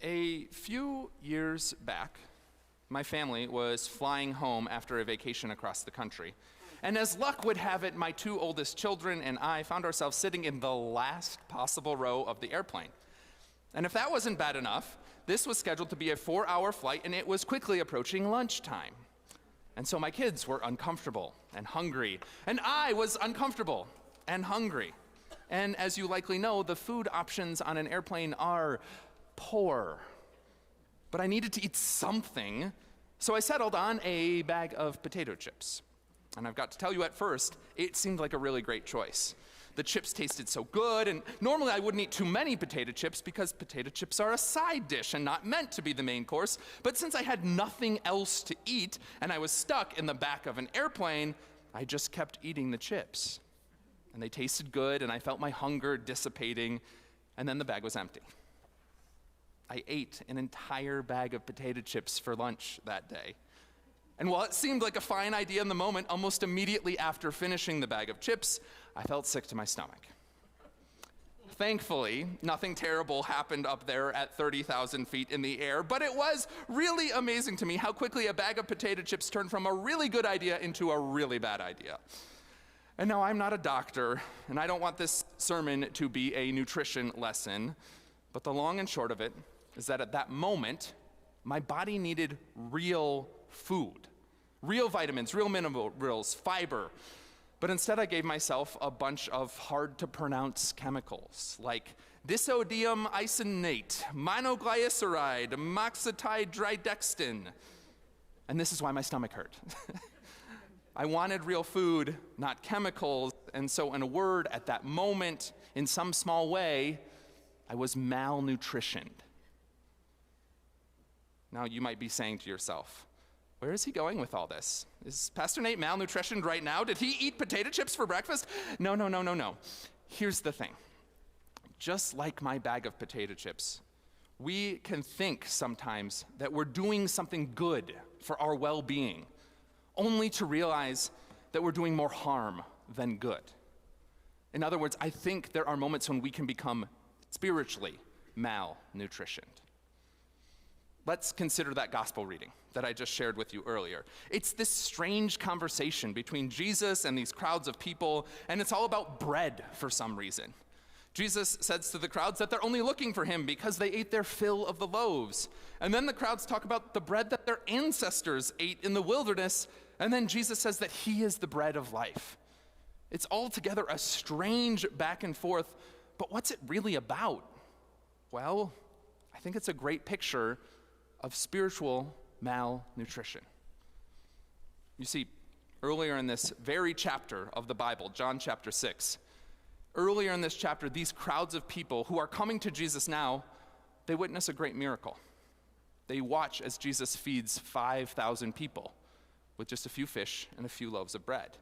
A few years back, my family was flying home after a vacation across the country. And as luck would have it, my two oldest children and I found ourselves sitting in the last possible row of the airplane. And if that wasn't bad enough, this was scheduled to be a 4-hour flight, and it was quickly approaching lunchtime. And so my kids were uncomfortable and hungry, and I was uncomfortable and hungry. And as you likely know, the food options on an airplane are poor. But I needed to eat something, so I settled on a bag of potato chips. And I've got to tell you, at first, it seemed like a really great choice. The chips tasted so good, and normally I wouldn't eat too many potato chips because potato chips are a side dish and not meant to be the main course. But since I had nothing else to eat and I was stuck in the back of an airplane, I just kept eating the chips. And they tasted good, and I felt my hunger dissipating, and then the bag was empty. I ate an entire bag of potato chips for lunch that day. And while it seemed like a fine idea in the moment, almost immediately after finishing the bag of chips, I felt sick to my stomach. Thankfully, nothing terrible happened up there at 30,000 feet in the air, but it was really amazing to me how quickly a bag of potato chips turned from a really good idea into a really bad idea. And now I'm not a doctor, and I don't want this sermon to be a nutrition lesson, but the long and short of it is that at that moment, my body needed real food, real vitamins, real minerals, fiber. But instead I gave myself a bunch of hard-to-pronounce chemicals like disodium isonate, monoglyceride, moxitidridextin. And this is why my stomach hurt. I wanted real food, not chemicals, and so in a word, at that moment, in some small way, I was malnutritioned. Now you might be saying to yourself, where is he going with all this? Is Pastor Nate malnutritioned right now? Did he eat potato chips for breakfast? No. Here's the thing. Just like my bag of potato chips, we can think sometimes that we're doing something good for our well-being, only to realize that we're doing more harm than good. In other words, I think there are moments when we can become spiritually malnutritioned. Let's consider that gospel reading that I just shared with you earlier. It's this strange conversation between Jesus and these crowds of people, and it's all about bread for some reason. Jesus says to the crowds that they're only looking for him because they ate their fill of the loaves. And then the crowds talk about the bread that their ancestors ate in the wilderness, and then Jesus says that he is the bread of life. It's altogether a strange back and forth, but what's it really about? Well, I think it's a great picture of spiritual malnutrition. You see, earlier in this very chapter of the Bible, John chapter 6, earlier in this chapter, these crowds of people who are coming to Jesus now, they witness a great miracle. They watch as Jesus feeds 5,000 people with just a few fish and a few loaves of bread.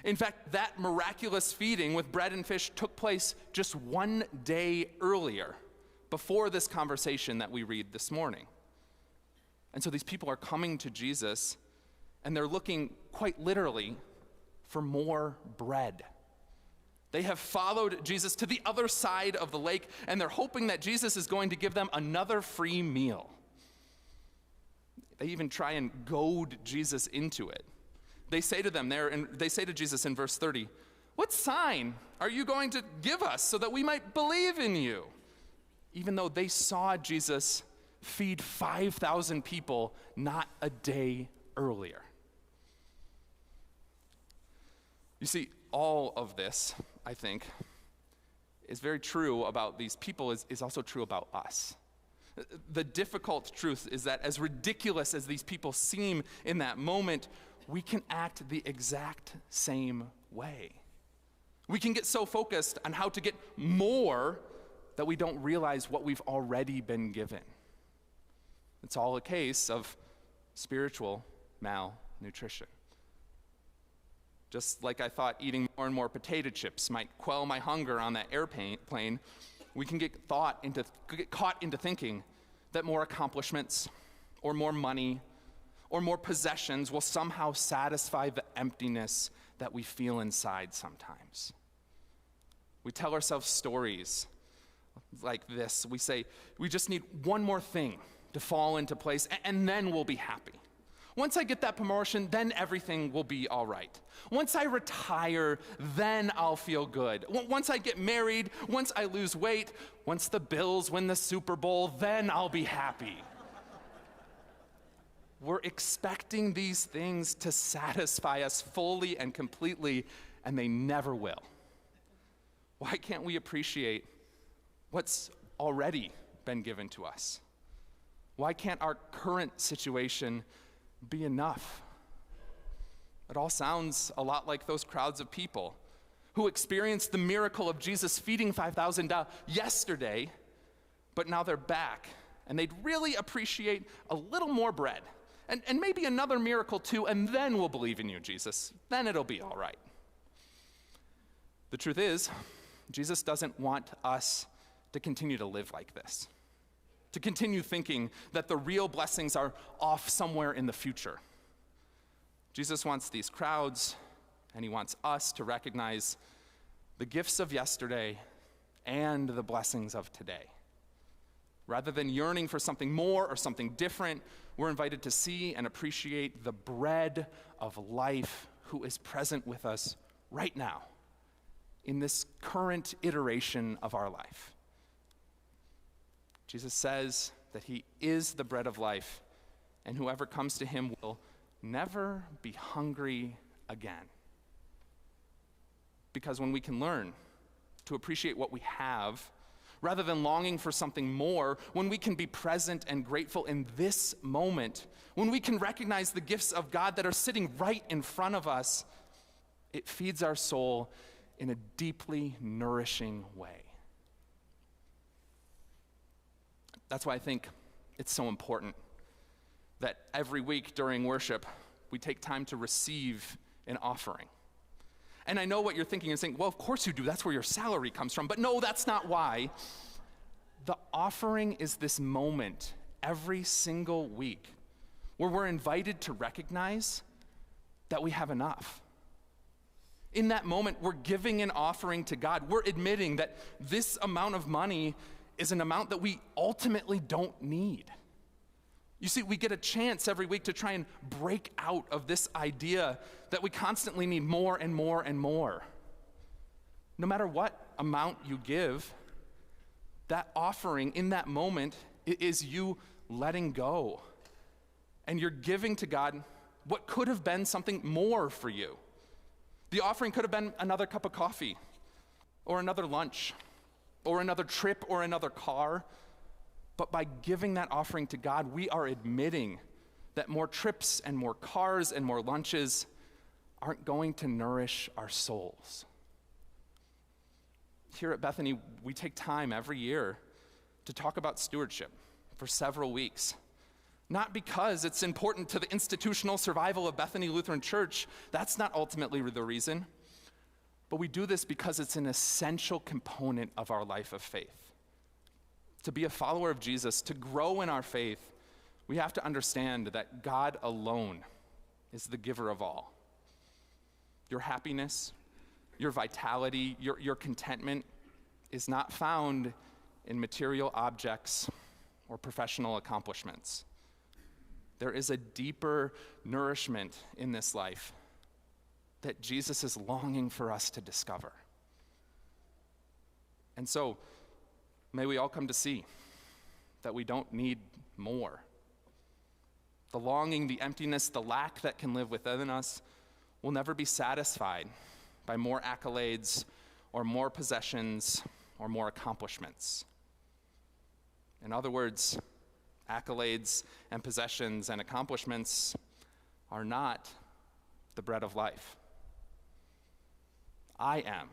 In fact, that miraculous feeding with bread and fish took place just one day earlier, before this conversation that we read this morning. And so these people are coming to Jesus, and they're looking quite literally for more bread. They have followed Jesus to the other side of the lake, and they're hoping that Jesus is going to give them another free meal. They even try and goad Jesus into it. They say to Jesus in verse 30, "What sign are you going to give us so that we might believe in you?" Even though they saw Jesus feed 5,000 people not a day earlier. You see, all of this, I think, is very true about these people, is also true about us. The difficult truth is that as ridiculous as these people seem in that moment, we can act the exact same way. We can get so focused on how to get more that we don't realize what we've already been given. It's all a case of spiritual malnutrition. Just like I thought eating more and more potato chips might quell my hunger on that airplane, we can get caught into thinking that more accomplishments or more money or more possessions will somehow satisfy the emptiness that we feel inside sometimes. We tell ourselves stories like this. We say, we just need one more thing to fall into place, and then we'll be happy. Once I get that promotion, then everything will be all right. Once I retire, then I'll feel good. Once I get married, once I lose weight, once the Bills win the Super Bowl, then I'll be happy. We're expecting these things to satisfy us fully and completely, and they never will. Why can't we appreciate what's already been given to us? Why can't our current situation be enough? It all sounds a lot like those crowds of people who experienced the miracle of Jesus feeding 5,000 yesterday, but now they're back, and they'd really appreciate a little more bread, and maybe another miracle too, and then we'll believe in you, Jesus. Then it'll be all right. The truth is, Jesus doesn't want us to continue to live like this, to continue thinking that the real blessings are off somewhere in the future. Jesus wants these crowds, and he wants us to recognize the gifts of yesterday and the blessings of today. Rather than yearning for something more or something different, we're invited to see and appreciate the bread of life who is present with us right now in this current iteration of our life. Jesus says that he is the bread of life, and whoever comes to him will never be hungry again. Because when we can learn to appreciate what we have, rather than longing for something more, when we can be present and grateful in this moment, when we can recognize the gifts of God that are sitting right in front of us, it feeds our soul in a deeply nourishing way. That's why I think it's so important that every week during worship, we take time to receive an offering. And I know what you're thinking. You're saying, well, of course you do. That's where your salary comes from. But no, that's not why. The offering is this moment every single week where we're invited to recognize that we have enough. In that moment, we're giving an offering to God. We're admitting that this amount of money is an amount that we ultimately don't need. You see, we get a chance every week to try and break out of this idea that we constantly need more and more and more. No matter what amount you give, that offering in that moment is you letting go. And you're giving to God what could have been something more for you. The offering could have been another cup of coffee, or another lunch, or another trip, or another car. But by giving that offering to God, we are admitting that more trips and more cars and more lunches aren't going to nourish our souls. Here at Bethany, we take time every year to talk about stewardship for several weeks. Not because it's important to the institutional survival of Bethany Lutheran Church. That's not ultimately the reason. But we do this because it's an essential component of our life of faith. To be a follower of Jesus, to grow in our faith, we have to understand that God alone is the giver of all. Your happiness, your vitality, your contentment is not found in material objects or professional accomplishments. There is a deeper nourishment in this life that Jesus is longing for us to discover. And so, may we all come to see that we don't need more. The longing, the emptiness, the lack that can live within us will never be satisfied by more accolades or more possessions or more accomplishments. In other words, accolades and possessions and accomplishments are not the bread of life. I am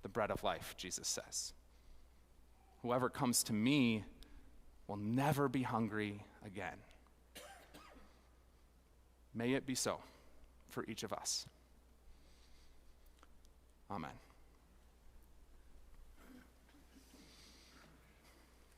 the bread of life, Jesus says. Whoever comes to me will never be hungry again. May it be so for each of us. Amen.